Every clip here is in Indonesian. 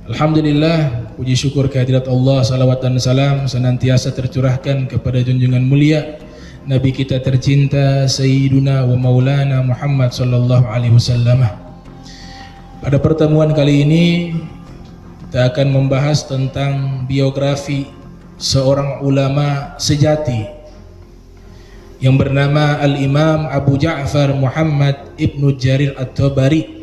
Alhamdulillah, puji syukur kehadirat Allah, salawat dan salam senantiasa tercurahkan kepada junjungan mulia Nabi kita tercinta Sayyiduna wa Maulana Muhammad sallallahu alaihi wasallam. Pada pertemuan kali ini kita akan membahas tentang biografi seorang ulama sejati yang bernama Al-Imam Abu Ja'far Muhammad Ibnu Jarir At-Tabari,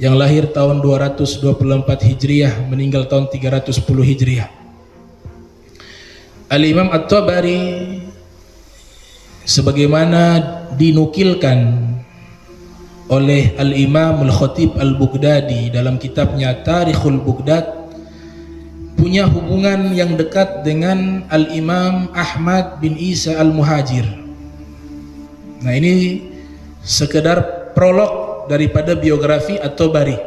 yang lahir tahun 224 Hijriah, meninggal tahun 310 Hijriah. Al-Imam At-Tabari sebagaimana dinukilkan oleh Al-Imam Al-Khatib Al-Baghdadi dalam kitabnya Tarikhul Baghdad, punya hubungan yang dekat dengan Al-Imam Ahmad bin Isa Al-Muhajir. Nah, ini sekedar prolog daripada biografi At-Tabari.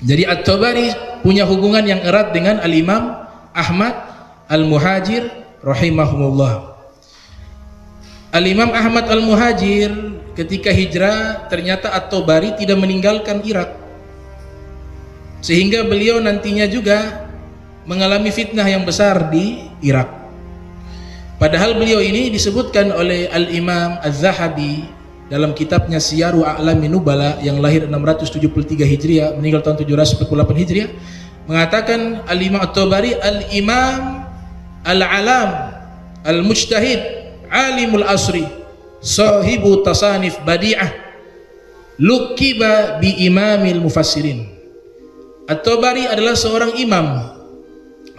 Jadi At-Tabari punya hubungan yang erat dengan Al-Imam Ahmad Al-Muhajir rahimahumullah. Al-Imam Ahmad Al-Muhajir ketika hijrah, ternyata At-Tabari tidak meninggalkan Irak, sehingga beliau nantinya juga mengalami fitnah yang besar di Irak. Padahal beliau ini disebutkan oleh Al-Imam Az-Zahabi dalam kitabnya Siyaru A'lamin Nubala, yang lahir 673 Hijriah, meninggal tahun 748 Hijriah, mengatakan Al-Imam At-Tabari Al-Imam Al-Alam Al-Mujtahid Alimul Asri Sahibu Tasanif Badi'ah Lukiba bi Imamil Mufassirin. At-Tabari adalah seorang imam,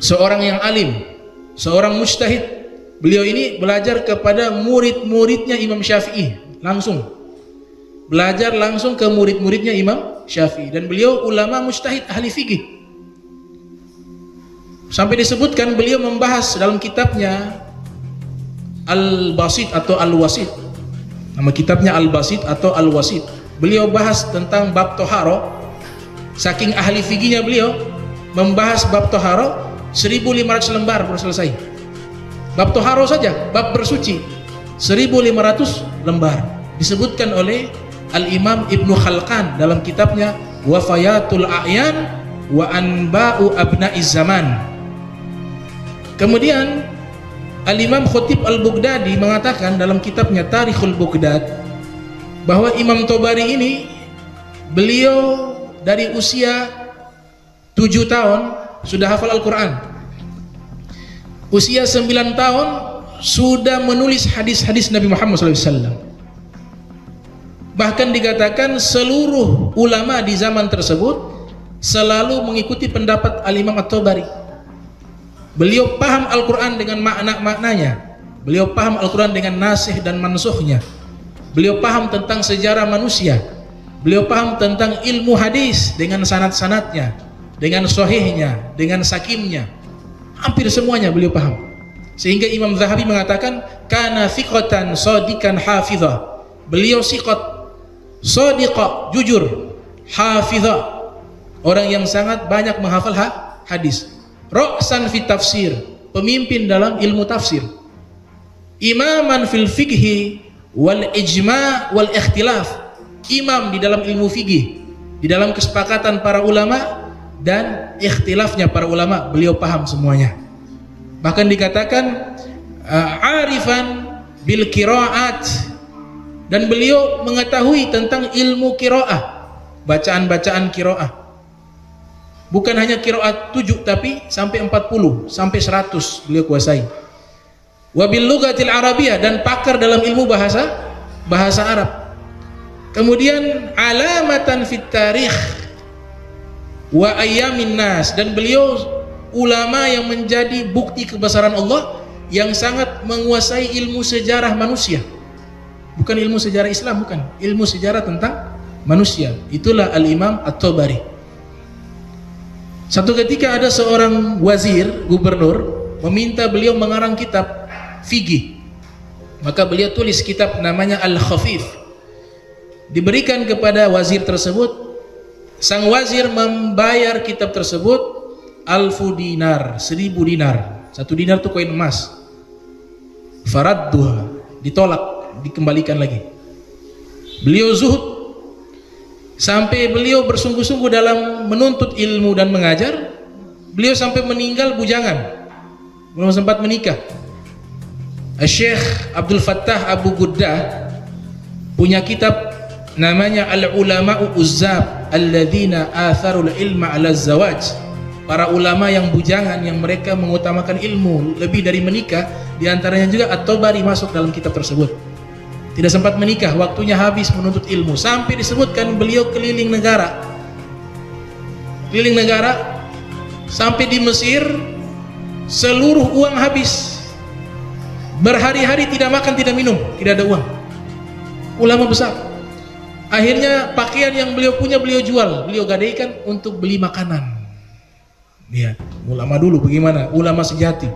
seorang yang alim, seorang mujtahid. Beliau ini belajar kepada murid-muridnya Imam Syafi'i, langsung belajar langsung ke murid-muridnya Imam Syafi'i, dan beliau ulama mujtahid ahli fikih. Sampai disebutkan beliau membahas dalam kitabnya Al-Basit atau Al-Wasit. Nama kitabnya Al-Basit atau Al-Wasit. Beliau bahas tentang bab toharo. Saking ahli fikihnya beliau, membahas bab toharo 1500 lembar baru selesai. Bab toharo saja, bab bersuci 1500 lembar. Disebutkan oleh Al-Imam Ibnu Khalqan dalam kitabnya Wafayatul A'yan wa Anba'u Abna'iz Zaman. Kemudian Al-Imam Khatib Al-Baghdadi mengatakan dalam kitabnya Tarikhul Baghdad bahwa Imam Tabari ini, beliau dari usia 7 tahun sudah hafal Al-Quran, usia 9 tahun sudah menulis hadis-hadis Nabi Muhammad SAW. Bahkan dikatakan seluruh ulama di zaman tersebut selalu mengikuti pendapat Al-Imam At-Tabari. Beliau paham Al-Quran dengan makna-maknanya, beliau paham Al-Quran dengan nasih dan mansuhnya, beliau paham tentang sejarah manusia, beliau paham tentang ilmu hadis dengan sanad-sanadnya, dengan sahihnya, dengan sakimnya, hampir semuanya beliau paham. Sehingga Imam Zahabi mengatakan kana thiqatan shadiqan hafizah. Beliau siqat, shadiqah, jujur, hafizah, orang yang sangat banyak menghafal hadis. Ra'san fi tafsir, pemimpin dalam ilmu tafsir. Imaman fil fiqhi wal ijma' wal ikhtilaf, imam di dalam ilmu fikih, di dalam kesepakatan para ulama dan ikhtilafnya para ulama, beliau paham semuanya. Bahkan dikatakan arifan bil qiraat, dan beliau mengetahui tentang ilmu qiraah, bacaan-bacaan qiraah. Bukan hanya qiraat 7, tapi sampai 40, sampai 100 beliau kuasai. Wa bil lughatil arabiyah, dan pakar dalam ilmu bahasa Arab. Kemudian alamatan fit tarikh wa ayyamin nas, dan beliau ulama yang menjadi bukti kebesaran Allah, yang sangat menguasai ilmu sejarah manusia. Bukan ilmu sejarah Islam, bukan, ilmu sejarah tentang manusia. Itulah Al-Imam At-Tabari. Satu ketika ada seorang wazir, gubernur, meminta beliau mengarang kitab fikih. Maka beliau tulis kitab namanya Al-Khafif. Diberikan kepada wazir tersebut. Sang wazir membayar kitab tersebut 1000 dinar, 1000 dinar. 1 dinar itu koin emas. Faradduha, ditolak, dikembalikan lagi. Beliau zuhud, Sampai beliau bersungguh-sungguh dalam menuntut ilmu dan mengajar, beliau sampai meninggal bujangan, belum sempat menikah. Syekh Abdul Fattah Abu Guddah punya kitab namanya Al-Ulama'u Uzzab Alladzina Atharul Ilma Ala Zawaj. Para ulama yang bujangan, yang mereka mengutamakan ilmu lebih dari menikah. Di antaranya juga At-Tabari masuk dalam kitab tersebut. Tidak sempat menikah, waktunya habis menuntut ilmu. Sampai disebutkan beliau keliling negara. Keliling negara sampai di Mesir, seluruh uang habis. Berhari-hari tidak makan, tidak minum, tidak ada uang. Ulama besar. Akhirnya pakaian yang beliau punya beliau jual, beliau gadaikan untuk beli makanan. Lihat, ulama dulu bagaimana, ulama sejati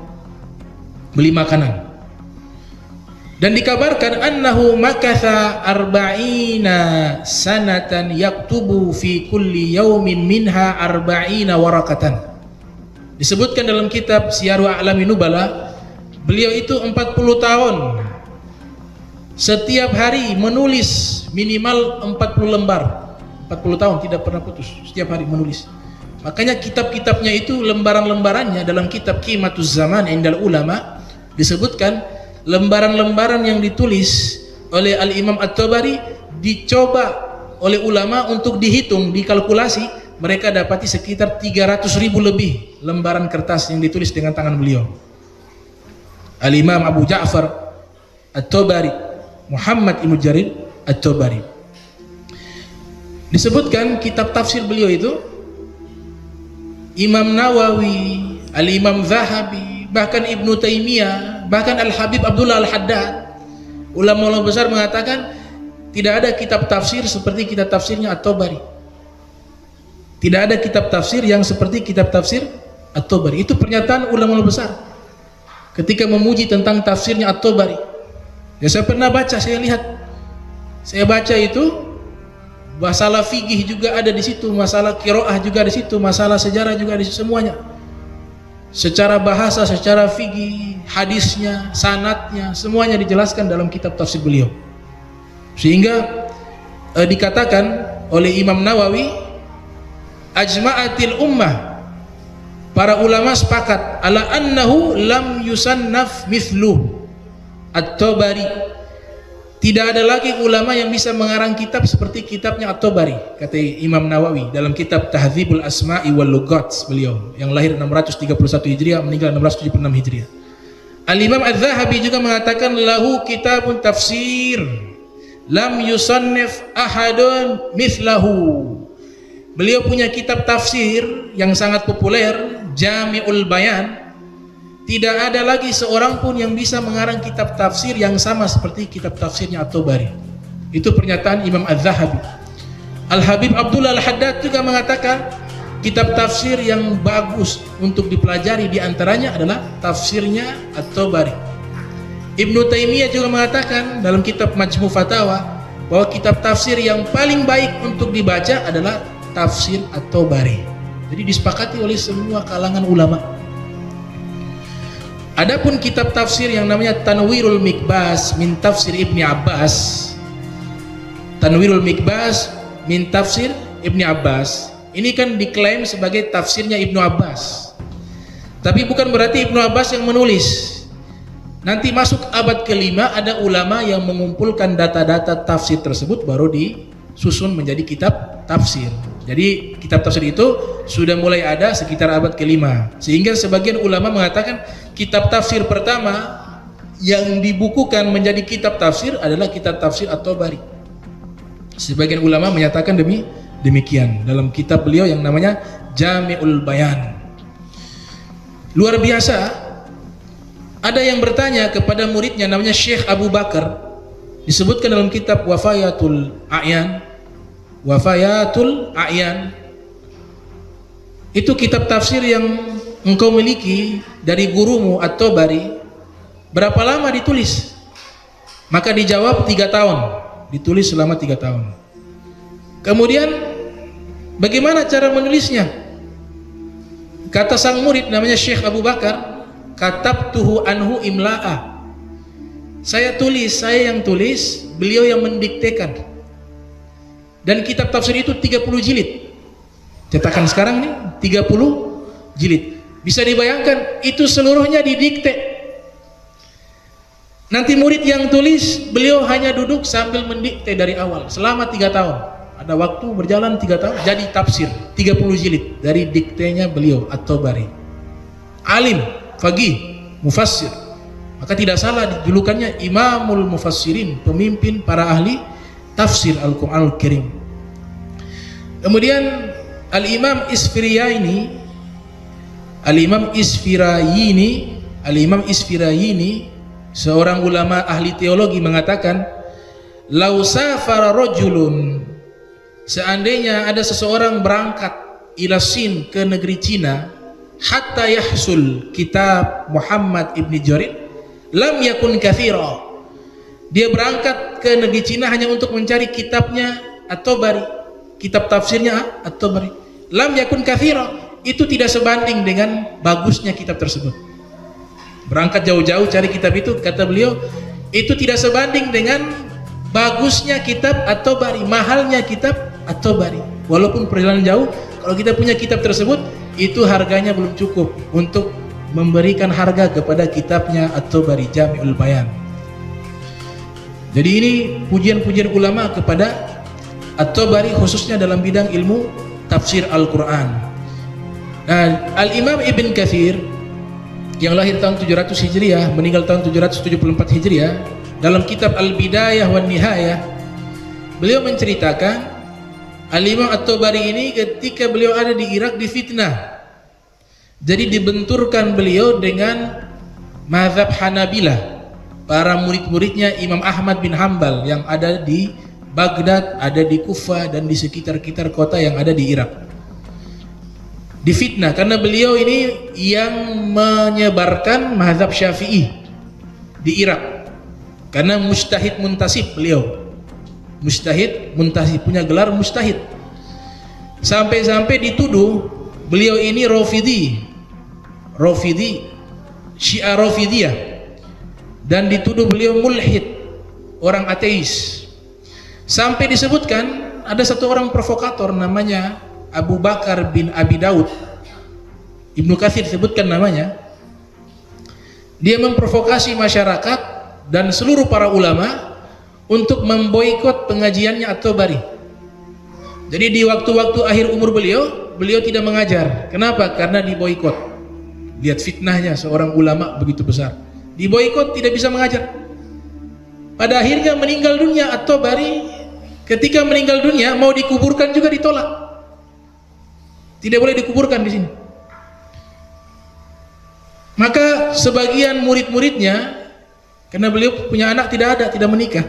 beli makanan. Dan dikabarkan annahu makatha arba'ina sanatan yaktubu fi kulli yaumin minha arba'ina warakatan. Disebutkan dalam kitab Syiaru A'lamin Nubala, beliau itu 40 tahun setiap hari menulis minimal 40 lembar. 40 tahun tidak pernah putus, setiap hari menulis. Makanya kitab-kitabnya itu lembaran-lembarannya dalam kitab Qimatuz Zaman Indal Ulama disebutkan lembaran-lembaran yang ditulis oleh Al-Imam At-Tabari dicoba oleh ulama untuk dihitung, dikalkulasi, mereka dapati sekitar 300.000 lebih lembaran kertas yang ditulis dengan tangan beliau. Al-Imam Abu Ja'far At-Tabari, Muhammad Ibn Jarir At-Tabari. Disebutkan kitab tafsir beliau itu Imam Nawawi, Al-Imam Zahabi, bahkan Ibnu Taimiyah, bahkan Al-Habib Abdullah Al-Haddad, ulama-ulama besar mengatakan tidak ada kitab tafsir seperti kitab tafsirnya At-Tabari. Tidak ada kitab tafsir yang seperti kitab tafsir At-Tabari. Itu pernyataan ulama-ulama besar ketika memuji tentang tafsirnya At-Tabari. Ya, saya pernah baca, saya lihat, saya baca itu masalah fikih juga ada di situ, masalah qiraah juga di situ, masalah sejarah juga di situ, semuanya. Secara bahasa, secara fikih, hadisnya, sanadnya, semuanya dijelaskan dalam kitab tafsir beliau. Sehingga dikatakan oleh Imam Nawawi, ajma'atil ummah, para ulama sepakat ala annahu lam yusannaf mithluh At-Tabari. Tidak ada lagi ulama yang bisa mengarang kitab seperti kitabnya At-Tabari, kata Imam Nawawi dalam kitab Tahdzibul Asma'i wal Lughat beliau yang lahir 631 Hijriah, meninggal 676 Hijriah. Al-Imam Az-Zahabi juga mengatakan lahu kitabun tafsir lam yusannif ahadun mithlahu. Beliau punya kitab tafsir yang sangat populer, Jami'ul Bayan. Tidak ada lagi seorang pun yang bisa mengarang kitab tafsir yang sama seperti kitab tafsirnya At-Tabari. Itu pernyataan Imam Az-Zahabi. Al-Habib Abdullah Al-Haddad juga mengatakan kitab tafsir yang bagus untuk dipelajari diantaranya adalah tafsirnya At-Tabari. Ibnu Taimiyah juga mengatakan dalam kitab Majmu' Fatawa bahwa kitab tafsir yang paling baik untuk dibaca adalah tafsir At-Tabari. Jadi disepakati oleh semua kalangan ulama. Adapun kitab tafsir yang namanya Tanwirul Mikbas min Tafsir Ibni Abbas, Tanwirul Mikbas min Tafsir Ibni Abbas, ini kan diklaim sebagai tafsirnya Ibnu Abbas. Tapi bukan berarti Ibnu Abbas yang menulis. Nanti masuk abad ke-5 ada ulama yang mengumpulkan data-data tafsir tersebut baru disusun menjadi kitab tafsir. Jadi kitab tafsir itu sudah mulai ada sekitar abad ke-5. Sehingga sebagian ulama mengatakan kitab tafsir pertama yang dibukukan menjadi kitab tafsir adalah kitab tafsir At-Tabari. Sebagian ulama menyatakan demikian dalam kitab beliau yang namanya Jami'ul Bayan. Luar biasa, ada yang bertanya kepada muridnya namanya Syekh Abu Bakar, disebutkan dalam kitab Wafayatul A'yan. Wafayatul A'yan itu kitab tafsir yang engkau miliki dari gurumu At-Tabari, berapa lama ditulis? Maka dijawab 3 tahun, ditulis selama 3 tahun. Kemudian bagaimana cara menulisnya? Kata sang murid namanya Syekh Abu Bakar, katabtuhu anhu imla'ah. Saya yang tulis, beliau yang mendiktekan. Dan kitab tafsir itu 30 jilid. Cetakan sekarang nih 30 jilid. Bisa dibayangkan itu seluruhnya didikte. Nanti murid yang tulis, beliau hanya duduk sambil mendikte dari awal selama 3 tahun. Ada waktu berjalan 3 tahun, jadi tafsir 30 jilid dari diktenya beliau At-Tabari. Alim, faqih, mufassir. Maka tidak salah julukannya Imamul Mufassirin, pemimpin para ahli tafsir Al-Qur'anul Karim. Kemudian Al-Imam Isfirayini, seorang ulama ahli teologi mengatakan, "Lau safara rajulun," seandainya ada seseorang berangkat ila Sin, ke negeri Cina, hatta yahsul kitab Muhammad ibn Jarir, lam yakun kathira. Dia berangkat ke negeri Cina hanya untuk mencari kitabnya At-Tabari, kitab tafsirnya At-Tabari. Lam yakun kathira, itu tidak sebanding dengan bagusnya kitab tersebut. Berangkat jauh-jauh cari kitab itu, kata beliau, itu tidak sebanding dengan bagusnya kitab At-Tabari, mahalnya kitab At-Tabari. Walaupun perjalanan jauh, kalau kita punya kitab tersebut, itu harganya belum cukup untuk memberikan harga kepada kitabnya At-Tabari, Jami'ul Bayan. Jadi ini pujian-pujian ulama kepada At-Tabari, khususnya dalam bidang ilmu tafsir Al-Quran. Nah, Al-Imam Ibn Katsir yang lahir tahun 700 Hijriah, meninggal tahun 774 Hijriah, dalam kitab Al-Bidayah wan Nihayah, beliau menceritakan Al-Imam At-Tabari ini ketika beliau ada di Irak difitnah. Jadi dibenturkan beliau dengan mazhab Hanabilah, para murid-muridnya Imam Ahmad bin Hambal yang ada di Baghdad, ada di Kufah, dan di sekitar-sekitar kota yang ada di Irak. Difitnah karena beliau ini yang menyebarkan mazhab Syafi'i di Irak. Karena mujtahid muntasib beliau. Mujtahid muntasib, punya gelar mujtahid. Sampai-sampai dituduh beliau ini Rafidhi, Syiah Rafidhiyah, dan dituduh beliau mulhid, orang ateis. Sampai disebutkan ada satu orang provokator namanya Abu Bakar bin Abi Daud, Ibnu Katsir sebutkan namanya. Dia memprovokasi masyarakat dan seluruh para ulama untuk memboikot pengajiannya At-Tabari. Jadi di waktu-waktu akhir umur beliau tidak mengajar. Kenapa? Karena diboikot. Lihat fitnahnya seorang ulama begitu besar. Diboikot, tidak bisa mengajar. Pada akhirnya meninggal dunia At-Tabari. Ketika meninggal dunia mau dikuburkan juga ditolak. Tidak boleh dikuburkan di sini. Maka sebagian murid-muridnya, karena beliau punya anak tidak menikah.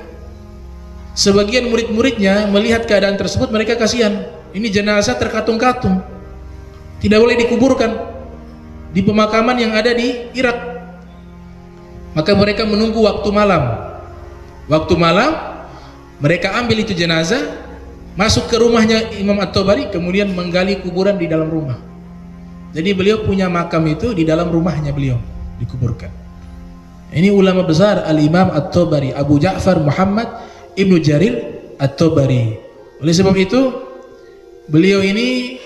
Sebagian murid-muridnya melihat keadaan tersebut, mereka kasihan. Ini jenazah terkatung-katung, tidak boleh dikuburkan di pemakaman yang ada di Irak. Maka mereka menunggu waktu malam. Waktu malam mereka ambil itu jenazah, masuk ke rumahnya Imam At-Tabari, kemudian menggali kuburan di dalam rumah. Jadi beliau punya makam itu di dalam rumahnya beliau dikuburkan. Ini ulama besar Al-Imam At-Tabari, Abu Ja'far Muhammad Ibnu Jarir At-Tabari. Oleh sebab itu beliau ini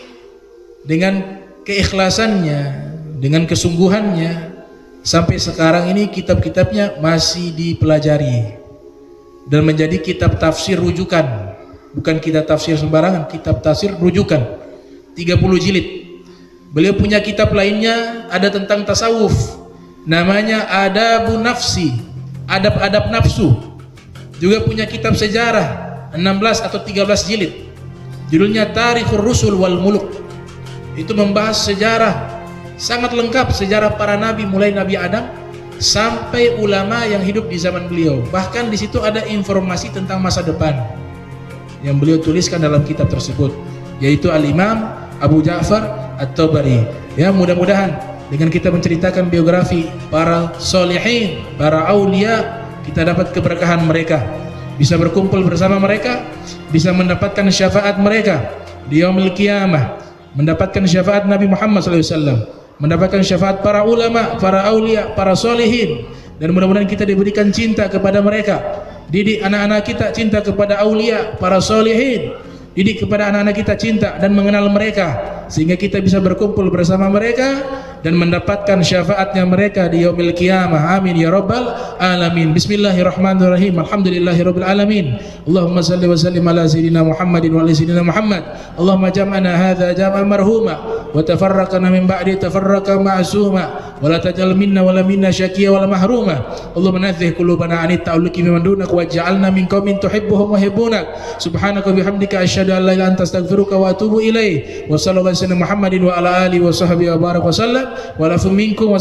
dengan keikhlasannya, dengan kesungguhannya, sampai sekarang ini kitab-kitabnya masih dipelajari dan menjadi kitab tafsir rujukan. Bukan kitab tafsir sembarangan, kitab tafsir rujukan 30 jilid. Beliau punya kitab lainnya ada tentang tasawuf, namanya Adabun Nafsi, adab-adab nafsu. Juga punya kitab sejarah 16 atau 13 jilid, judulnya Tarikhur Rusul wal Muluk. Itu membahas sejarah sangat lengkap, sejarah para nabi mulai Nabi Adam sampai ulama yang hidup di zaman beliau. Bahkan di situ ada informasi tentang masa depan yang beliau tuliskan dalam kitab tersebut, yaitu Al-Imam Abu Ja'far At-Tabari. Ya, mudah-mudahan dengan kita menceritakan biografi para solihin, para aulia, kita dapat keberkahan mereka, bisa berkumpul bersama mereka, bisa mendapatkan syafaat mereka di yaumil qiyamah, mendapatkan syafaat Nabi Muhammad SAW, mendapatkan syafaat para ulama, para aulia, para solihin, dan mudah-mudahan kita diberikan cinta kepada mereka, didik anak-anak kita cinta kepada aulia, para solihin, Didik kepada anak-anak kita cinta dan mengenal mereka, sehingga kita bisa berkumpul bersama mereka dan mendapatkan syafaatnya mereka di yaumil qiyamah. Amin ya rabbal alamin. Bismillahirrahmanirrahim. Alhamdulillahirabbil alamin. Allahumma salli wa sallim ala sayyidina Muhammadin wa ala sayyidina Muhammad. Allahumma jam'ana hadza jam'an marhuma wa tafarraqna min ba'di tafarraqa ma'suma wa la taj'al minna wa la minna syaqiyya wa la mahruma. Allahumma nadhih qulubana anit ta'alluqi biman dunak waj'alna min qaumin tuhibbuhum wa yuhibbunak. Subhanaka wa bihamdika asyhadu an la ilaha illa anta astaghfiruka wa atubu ilaik. Wa sallallahu alaihi wa sallam Muhammadin wa ala alihi wa sahbihi wa baraka wa sallam wa lafu minkum.